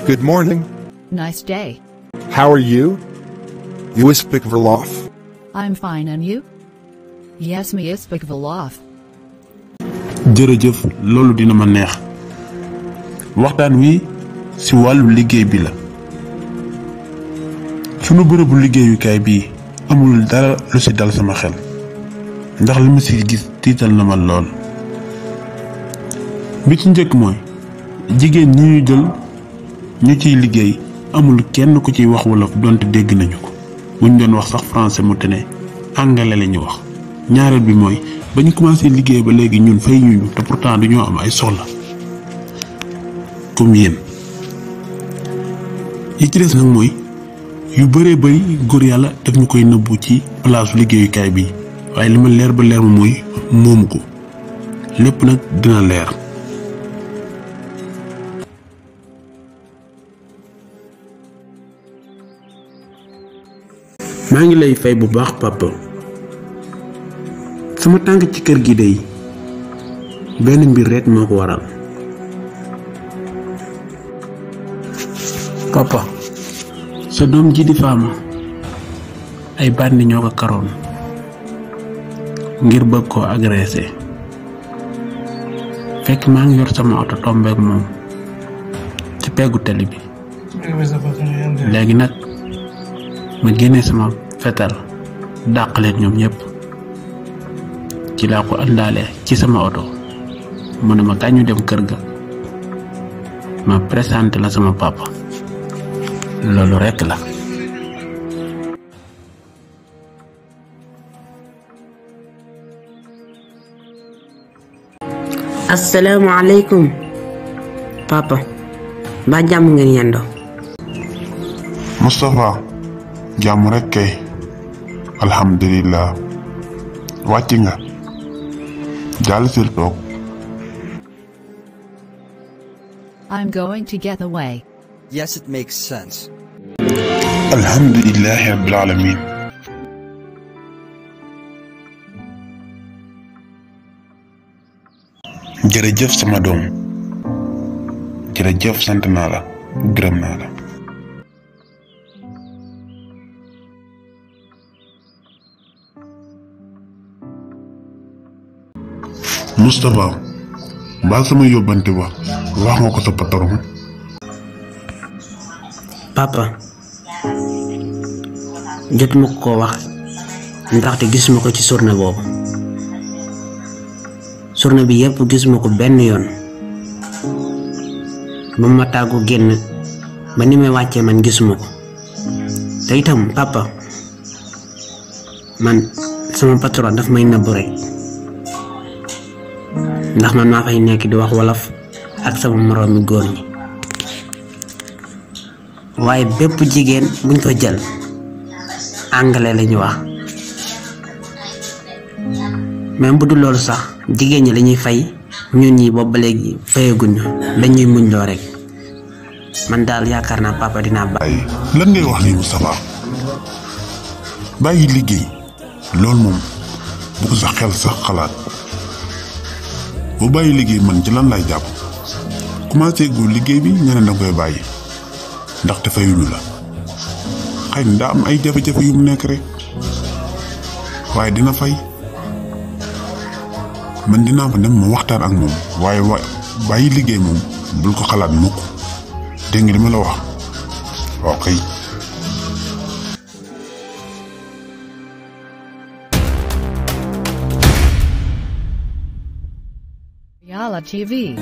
Good morning. Nice day. How are you? You speak Wolof? I'm fine, and you? Yes, me speak Wolof. jërëjëf loolu dina ma neex waxtaan wi ci wàllu liggéey bi la sunu bërëbu liggéeyukaay bii amul dara lu ci dal sama xel ndax li ma ci gis tiital na ma lool bi ci njëkk mooy jigéen ñi ñu jël ñu ciy liggéey amul kenn ku ciy wax wolof donte dégg nañu ko buñ doon wax sax français mu tane anglais lañu wax ñaareel bi mooy ba ñu commencé liggéey ba léegi ñun fay ñu te pourtant dañoo am ay soxla comme yéen yi ci des nag mooy yu bëree bëri góor yàlla daf ñu koy nëbbu ci place liggéeyukaay bi waaye li ma leer ba leer ma mooy moomu ko lépp nag dina leer. maa ngi lay fay bu baax papa. sama tànk ci kër gi dey benn mbir rek moo ko waral papa sa doom ji di faama ay bandi ñoo ko karoon ngir bëgg koo agressé fekk maa ngi yor sama oto tombeek moom ci peggu tali bi léegi nag ma génne sama fetal dàq leen ñoom ñëpp ci laa ko àndaale ci sama oto mu ne ma kañ ñu dem kër ga ma présenté la sama papa loolu rekk la. asalaamaaleykum papa mbaa jàmm ngeen yendoo. Moustapha jàmm rekk kay alhamdulillah wàcc nga jàll sil toog. I'm going to get away. Yes, it makes sense. alhamdulillahi rabbil alamin. jërëjëf sama doom jërëjëf sant naa la gërëm naa la. Moustapha baal sama yóbbante wax nga ko sa patron. papa jot ma ko wax ndaxte gisuma ko ci journée boobu journée bi yépp gisuma ko benn yoon ba ma tàggu génn ba ni may wàccee man gisuma ko te itam papa man sama patron daf may nëbb rek ndax man maa fay nekk di wax wolof ak sama moroom mi góor ñi waaye bépp jigéen buñ ko jël anglais lañu wax même bu dul loolu sax jigéen ñi lañuy fay ñun ñi boobu ba léegi fayaguñu dañuy muñ loo rek man daal yaakaar naa papa dinaa bàyyi. lan ngay wax ni Moustapha bàyyi liggéey loolu moom bu ko sa xel sax xalaat boo bàyyi liggéey man ci lan lay jàpp commencé gu liggéey bi nga ne danga koy bàyyi ndaxte fayuñu la xëy na daa am ay jafe-jafe yu mu nekk rek waaye dina fay man dinaa fa dem ma waxtaan ak moom waaye bàyyi liggéey moom bul ko xalaat mukk dégg nga li ma la wax waaw kay. Goryalla TV.